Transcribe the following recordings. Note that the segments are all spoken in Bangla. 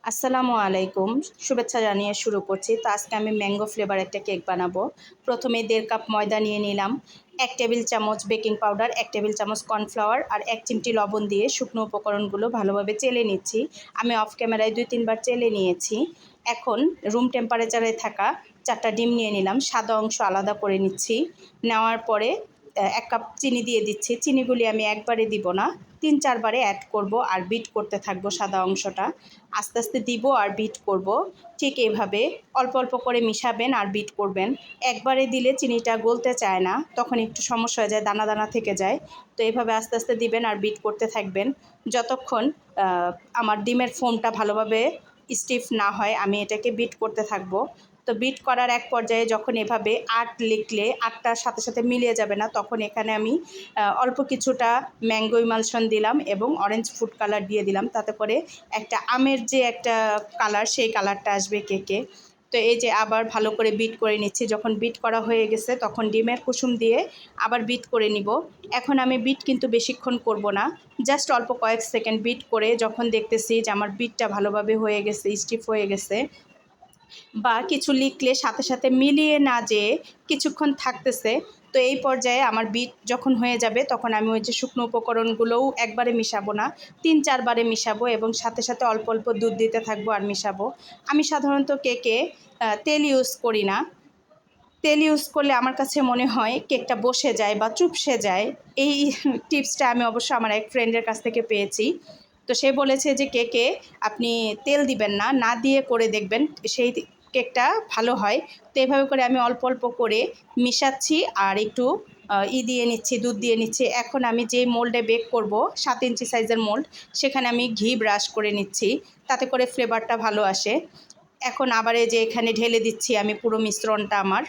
আসসালামু আলাইকুম। শুভেচ্ছা জানিয়ে শুরু করছি। তো আজকে আমি ম্যাঙ্গো ফ্লেভার একটা কেক বানাবো। প্রথমে ১.৫ কাপ ময়দা নিয়ে নিলাম, ১ টেবিল চামচ বেকিং পাউডার, ১ টেবিল চামচ কর্নফ্লাওয়ার আর ১ চিমটি লবণ দিয়ে শুকনো উপকরণগুলো ভালোভাবে চেলে নিচ্ছি। আমি অফ ক্যামেরায় ২-৩ বার চেলে নিয়েছি। এখন রুম টেম্পারেচারে থাকা ৪টা ডিম নিয়ে নিলাম, সাদা অংশ আলাদা করে নিচ্ছি। নেওয়ার পরে ১ কাপ চিনি দিয়ে দিচ্ছি। চিনিগুলি আমি একবারে দিব না, ৩-৪ বারে অ্যাড করব আর বিট করতে থাকবো সাদা অংশটা। আস্তে আস্তে দিব আর বিট করব। ঠিক এইভাবে অল্প অল্প করে মিশাবেন আর বিট করবেন। একবারে দিলে চিনিটা গলতে চায় না, তখন একটু সমস্যা হয়ে যায়, দানা দানা থেকে যায়। তো এইভাবে আস্তে আস্তে দিবেন আর বিট করতে থাকবেন যতক্ষণ আমার ডিমের ফোমটা ভালোভাবে স্টিফ না হয়। আমি এটাকে বিট করতে থাকবো। তো বিট করার এক পর্যায়ে যখন এভাবে আট লিখলে আটটার সাথে সাথে মিলিয়ে যাবে না, তখন এখানে আমি অল্প কিছুটা ম্যাঙ্গো ইমালশন দিলাম এবং অরেঞ্জ ফুড কালার দিয়ে দিলাম। তাতে করে একটা আমের যে একটা কালার, সেই কালারটা আসবে কেকে। তো এই যে আবার ভালো করে বিট করে নিচ্ছি। যখন বিট করা হয়ে গেছে তখন ডিমের কুসুম দিয়ে আবার বিট করে নিব। এখন আমি বিট কিন্তু বেশিক্ষণ করব না, জাস্ট অল্প কয়েক সেকেন্ড বিট করে যখন দেখতেছি যে আমার বিটটা ভালোভাবে হয়ে গেছে, স্টিফ হয়ে গেছে বা কিছু লিখলে সাথে সাথে মিলিয়ে না যেয়ে কিছুক্ষণ থাকতেছে, তো এই পর্যায়ে আমার বিট যখন হয়ে যাবে তখন আমি ওই যে শুকনো উপকরণগুলোও একবারে মিশাবো না, ৩-৪ বারে মিশাবো এবং সাথে সাথে অল্প অল্প দুধ দিতে থাকবো আর মিশাবো। আমি সাধারণত কেকে তেল ইউজ করি না। তেল ইউজ করলে আমার কাছে মনে হয় কেকটা বসে যায় বা চুপসে যায়। এই টিপসটা আমি অবশ্য আমার এক ফ্রেন্ডের কাছ থেকে পেয়েছি। তো সে বলেছে যে কেকে আপনি তেল দিবেন না, না দিয়ে করে দেখবেন, সেই কেকটা ভালো হয়। তো এভাবে করে আমি অল্প অল্প করে মিশাচ্ছি আর একটু দিয়ে নিচ্ছি, দুধ দিয়ে নিচ্ছি। এখন আমি যেই মোল্ডে বেক করব, ৭ ইঞ্চি সাইজের মোল্ড, সেখানে আমি ঘি ব্রাশ করে নিচ্ছি, তাতে করে ফ্লেভারটা ভালো আসে। এখন আবার এই যে এখানে ঢেলে দিচ্ছি আমি পুরো মিশ্রণটা আমার।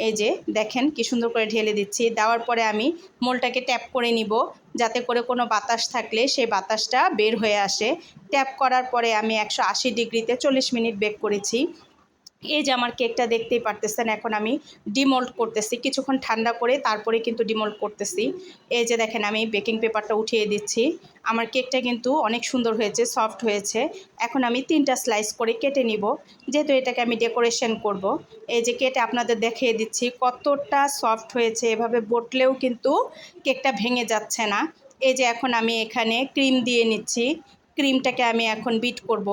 এই যে দেখেন কি সুন্দর করে ঢেলে দিচ্ছি। দেওয়ার পরে আমি মোলটাকে ট্যাপ করে নিব, যাতে করে কোনো বাতাস থাকলে সেই বাতাসটা বের হয়ে আসে। ট্যাপ করার পরে আমি ১৮০ ডিগ্রিতে ৪০ মিনিট বেক করেছি। এই যে আমার কেকটা দেখতেই পারতেছেন, এখন আমি ডিমোল্ড করতেছি, কিছুক্ষণ ঠান্ডা করে তারপরে কিন্তু ডিমোল্ড করতেছি। এই যে দেখেন আমি বেকিং পেপারটা উঠিয়ে দিচ্ছি। আমার কেকটা কিন্তু অনেক সুন্দর হয়েছে, সফট হয়েছে। এখন আমি 3টা স্লাইস করে কেটে নিব, যেহেতু এটাকে আমি ডেকোরেশন করব। এই যে কেটে আপনাদের দেখিয়ে দিচ্ছি কতটা সফট হয়েছে, এভাবে বটলেও কিন্তু কেকটা ভেঙে যাচ্ছে না। এই যে এখন আমি এখানে ক্রিম দিয়ে নিচ্ছি, ক্রিমটাকে আমি এখন বিট করব।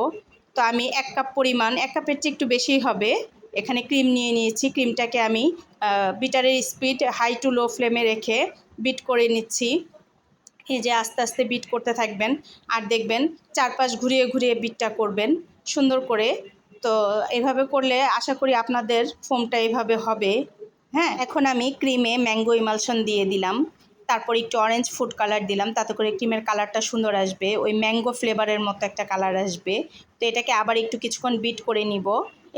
তো আমি ১ কাপ পরিমাণ, ১ কাপের চেয়ে একটু বেশিই হবে, এখানে ক্রিম নিয়ে নিয়েছি। ক্রিমটাকে আমি বিটারের স্পিড হাই টু লো ফ্লেমে রেখে বিট করে নিচ্ছি। এই যে আস্তে আস্তে বিট করতে থাকবেন আর দেখবেন চারপাশ ঘুরিয়ে ঘুরিয়ে বিটটা করবেন সুন্দর করে। তো এভাবে করলে আশা করি আপনাদের ফোমটা এভাবে হবে। হ্যাঁ, এখন আমি ক্রিমে ম্যাঙ্গো ইমালশন দিয়ে দিলাম, তারপর একটু অরেঞ্জ ফুড কালার দিলাম, তাতে করে ক্রিমের কালারটা সুন্দর আসবে, ওই ম্যাঙ্গো ফ্লেভারের মতো একটা কালার আসবে। তো এটাকে আবার একটু কিছুক্ষণ বিট করে নিব।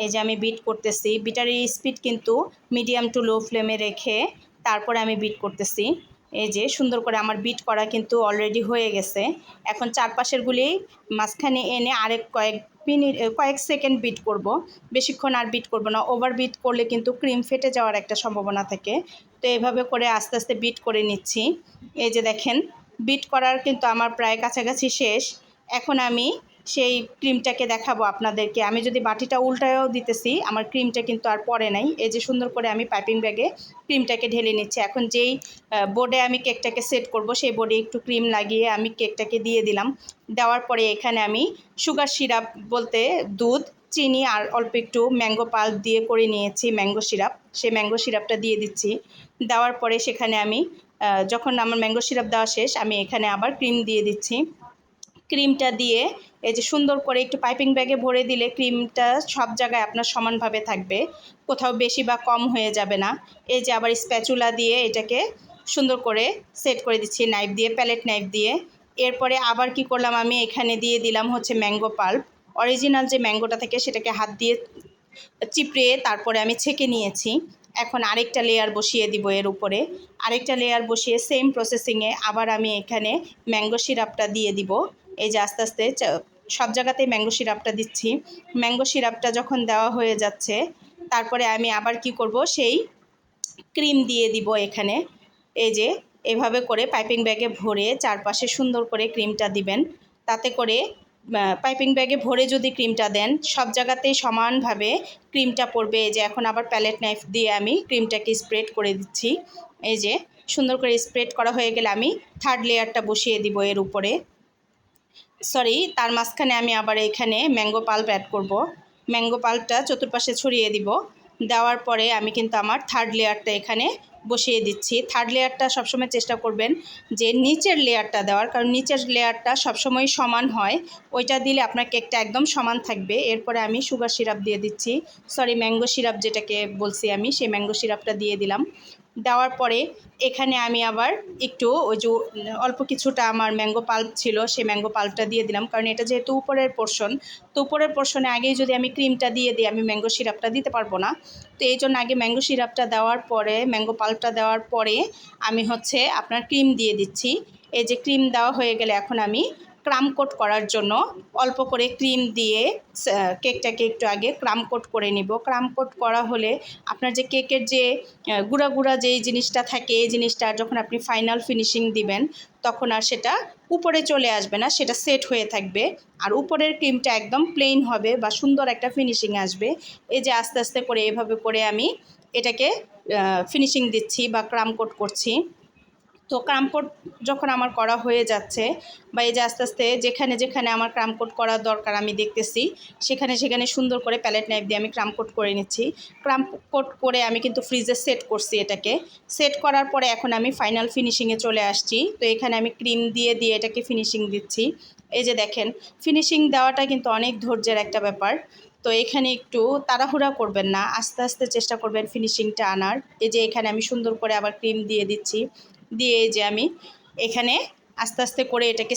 এই যে আমি বিট করতেছি, বিটারের স্পিড কিন্তু মিডিয়াম টু লো ফ্লেমে রেখে তারপরে আমি বিট করতেছি। এই যে সুন্দর করে আমার বিট করা কিন্তু অলরেডি হয়ে গেছে। এখন চারপাশেরগুলি মাঝখানে এনে আরেক কয়েক সেকেন্ড বিট করব, বেশিক্ষণ আর বিট করব না, ওভার বিট করলে কিন্তু ক্রিম ফেটে যাওয়ার একটা সম্ভাবনা থাকে। তো এভাবে করে আস্তে আস্তে বিট করে নিচ্ছি। এই যে দেখেন বিট করার কিন্তু আমার প্রায় কাছাকাছি শেষ। এখন আমি সেই ক্রিমটাকে দেখাবো আপনাদেরকে। আমি যদি বাটিটা উল্টায়ও দিতেছি, আমার ক্রিমটা কিন্তু আর পড়ে নাই। এই যে সুন্দর করে আমি পাইপিং ব্যাগে ক্রিমটাকে ঢেলে নিচ্ছি। এখন যেই বোর্ডে আমি কেকটাকে সেট করব, সেই বোর্ডে একটু ক্রিম লাগিয়ে আমি কেকটাকে দিয়ে দিলাম। দেওয়ার পরে এখানে আমি সুগার সিরাপ বলতে দুধ, চিনি আর অল্প একটু ম্যাঙ্গো পাল্প দিয়ে করে নিয়েছি ম্যাঙ্গো সিরাপ, সেই ম্যাঙ্গো সিরাপটা দিয়ে দিচ্ছি। দেওয়ার পরে সেখানে আমি যখন আমার ম্যাঙ্গো সিরাপ দেওয়া শেষ, আমি এখানে আবার ক্রিম দিয়ে দিচ্ছি। ক্রিমটা দিয়ে এই যে সুন্দর করে একটু পাইপিং ব্যাগে ভরে দিলে ক্রিমটা সব জায়গায় আপনার সমানভাবে থাকবে, কোথাও বেশি বা কম হয়ে যাবে না। এই যে আবার স্প্যাচুলা দিয়ে এটাকে সুন্দর করে সেট করে দিচ্ছি নাইফ দিয়ে, প্যালেট নাইফ দিয়ে। এরপরে আবার কি করলাম, আমি এখানে দিয়ে দিলাম হচ্ছে ম্যাঙ্গো পাল্প। অরিজিনাল যে ম্যাঙ্গোটা থাকে সেটাকে হাত দিয়ে চিপড়ে তারপরে আমি ছেঁকে নিয়েছি। এখন আরেকটা লেয়ার বসিয়ে দিব এর উপরে, আরেকটা লেয়ার বসিয়ে সেম প্রসেসিংয়ে আবার আমি এখানে ম্যাঙ্গো সিরাপটা দিয়ে দিব। এই যে আস্তে আস্তে সব জায়গাতেই ম্যাঙ্গো সিরাপটা দিচ্ছি। ম্যাঙ্গো সিরাপটা যখন দেওয়া হয়ে যাচ্ছে, তারপরে আমি আবার কি করব, সেই ক্রিম দিয়ে দিব এখানে। এই যে এভাবে করে পাইপিং ব্যাগে ভরে চারপাশে সুন্দর করে ক্রিমটা দিবেন, তাতে করে পাইপিং ব্যাগে ভরে যদি ক্রিমটা দেন সব জায়গাতেই সমানভাবে ক্রিমটা পড়বে। এই যে এখন আবার প্যালেট নাইফ দিয়ে আমি ক্রিমটাকে স্প্রেড করে দিচ্ছি। এই যে সুন্দর করে স্প্রেড করা হয়ে গেলে আমি থার্ড লেয়ারটা বসিয়ে দিব এর উপরে। তার মাঝখানে আমি আবার এখানে ম্যাঙ্গো পাল্প অ্যাড করব। ম্যাঙ্গো পাল্পটা চতুর্পাশে ছড়িয়ে দিব। দেওয়ার পরে আমি কিন্তু আমার থার্ড লেয়ারটা এখানে বসিয়ে দিচ্ছি। থার্ড লেয়ারটা সবসময় চেষ্টা করবেন যে নিচের লেয়ারটা দেওয়ার, কারণ নিচের লেয়ারটা সবসময় সমান হয়, ওইটা দিলে আপনার কেকটা একদম সমান থাকবে। এরপরে আমি সুগার সিরাপ দিয়ে দিচ্ছি, ম্যাঙ্গো সিরাপ যেটাকে বলছি আমি, সেই ম্যাঙ্গো সিরাপটা দিয়ে দিলাম। দেওয়ার পরে এখানে আমি আবার একটু ওই যে অল্প কিছুটা আমার ম্যাঙ্গো পাল্প ছিল, সেই ম্যাঙ্গো পাল্পটা দিয়ে দিলাম, কারণ এটা যেহেতু উপরের পোর্শন, তো উপরের পোর্শনে আগেই যদি আমি ক্রিমটা দিয়ে দিই আমি ম্যাঙ্গো সিরাপটা দিতে পারবো না। তো এই জন্য আগে ম্যাঙ্গো সিরাপটা দেওয়ার পরে, ম্যাঙ্গো পাল্পটা দেওয়ার পরে আমি আপনার ক্রিম দিয়ে দিচ্ছি। এই যে ক্রিম দেওয়া হয়ে গেলে এখন আমি ক্রাম কোট করার জন্য অল্প করে ক্রিম দিয়ে কেকটাকে একটু আগে ক্রাম কোট করে নিব। ক্রাম কোট করা হলে আপনার যে কেকের যে গুঁড়া গুঁড়া যেই জিনিসটা থাকে, এই জিনিসটা যখন আপনি ফাইনাল ফিনিশিং দিবেন তখন আর সেটা উপরে চলে আসবে না, সেটা সেট হয়ে থাকবে। আর উপরের ক্রিমটা একদম প্লেন হবে বা সুন্দর একটা ফিনিশিং আসবে। এই যে আস্তে আস্তে করে এভাবে করে আমি এটাকে ফিনিশিং দিচ্ছি বা ক্রাম কোট করছি। তো ক্রাম কোট যখন আমার করা হয়ে যাচ্ছে, বা এই যে আস্তে আস্তে যেখানে যেখানে আমার ক্রাম কোট করার দরকার আমি দেখতেছি, সেখানে সেখানে সুন্দর করে প্যালেট নাইফ দিয়ে আমি ক্রাম কোট করে নিচ্ছি। ক্রাম কোট করে আমি কিন্তু ফ্রিজে সেট করছি। এটাকে সেট করার পরে এখন আমি ফাইনাল ফিনিশিংয়ে চলে আসছি। তো এখানে আমি ক্রিম দিয়ে দিয়ে এটাকে ফিনিশিং দিচ্ছি। এই যে দেখেন, ফিনিশিং দেওয়াটা কিন্তু অনেক ধৈর্যের একটা ব্যাপার। তো এখানে একটু তাড়াহুড়া করবেন না, আস্তে আস্তে চেষ্টা করবেন ফিনিশিংটা আনার। এই যে এখানে আমি সুন্দর করে আবার ক্রিম দিয়ে দিচ্ছি, দিয়ে এই যে আমি এখানে আস্তে আস্তে করে এটাকে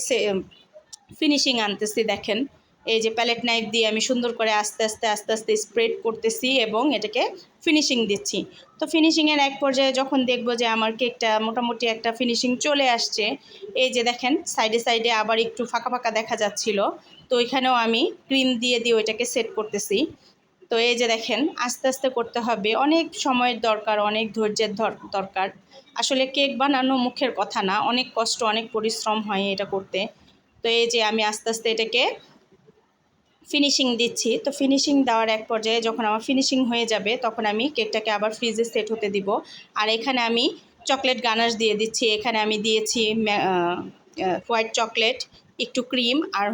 ফিনিশিং আনতেছি। দেখেন, এই যে প্যালেট নাইফ দিয়ে আমি সুন্দর করে আস্তে আস্তে আস্তে আস্তে স্প্রেড করতেছি এবং এটাকে ফিনিশিং দিচ্ছি। তো ফিনিশিংয়ের এক পর্যায়ে যখন দেখব যে আমার কেকটা মোটামুটি একটা ফিনিশিং চলে আসছে, এই যে দেখেন সাইডে সাইডে আবার একটু ফাঁকা ফাঁকা দেখা যাচ্ছিল, তো এখানেও আমি ক্রিম দিয়ে দিয়ে ওইটাকে সেট করতেছি। তো এই যে দেখেন, আস্তে আস্তে করতে হবে, অনেক সময়ের দরকার, অনেক ধৈর্যের দরকার। আসলে কেক বানানো মুখের কথা না, অনেক কষ্ট, অনেক পরিশ্রম হয় এটা করতে। তো এই যে আমি আস্তে আস্তে এটাকে ফিনিশিং দিচ্ছি। তো ফিনিশিং দেওয়ার এক পর্যায়ে যখন আমার ফিনিশিং হয়ে যাবে তখন আমি কেকটাকে আবার ফ্রিজে সেট হতে দিব। আর এখানে আমি চকলেট গানাশ দিয়ে দিচ্ছি। এখানে আমি দিয়েছি হোয়াইট চকলেট, একটু ক্রিম, আর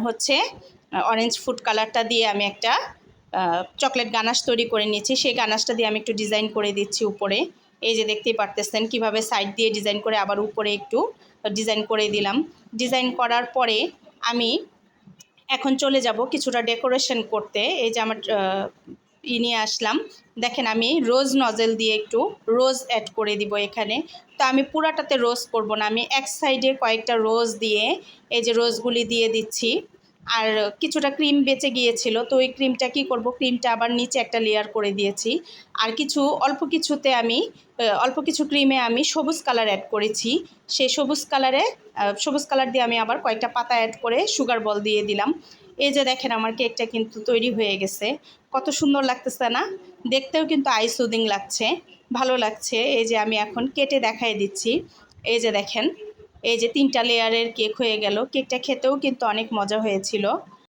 অরেঞ্জ ফুড কালারটা দিয়ে আমি একটা চকলেট গানাশ তৈরি করে নিয়েছি। সেই গানাশটা দিয়ে আমি একটু ডিজাইন করে দিচ্ছি উপরে। এই যে দেখতেই পারতেছেন কীভাবে সাইড দিয়ে ডিজাইন করে আবার উপরে একটু ডিজাইন করে দিলাম। ডিজাইন করার পরে আমি এখন চলে যাব কিছুটা ডেকোরেশন করতে। এই যে আমার নিয়ে আসলাম, দেখেন আমি রোজ নজেল দিয়ে একটু রোজ অ্যাড করে দিব এখানে। তো আমি পুরাটাতে রোজ করব না, আমি এক সাইডে কয়েকটা রোজ দিয়ে এই যে রোজগুলি দিয়ে দিচ্ছি। আর কিছুটা ক্রিম বেঁচে গিয়েছিল, তো ওই ক্রিমটা কি করব, ক্রিমটা আবার নিচে একটা লেয়ার করে দিয়েছি। আর অল্প কিছু ক্রিমে আমি সবুজ কালার অ্যাড করেছি। সেই সবুজ কালার দিয়ে আমি আবার কয়েকটা পাতা অ্যাড করে সুগার বল দিয়ে দিলাম। এই যে দেখেন আমার কেকটা কিন্তু তৈরি হয়ে গেছে। কত সুন্দর লাগতেছে না? দেখতেও কিন্তু আই সুদিং লাগছে, ভালো লাগছে। এই যে আমি এখন কেটে দেখাই দিচ্ছি। এই যে দেখেন, এই যে 3টা লেয়ারের কেক হয়ে গেল। কেকটা খেতেও কিন্তু অনেক মজা হয়েছিল।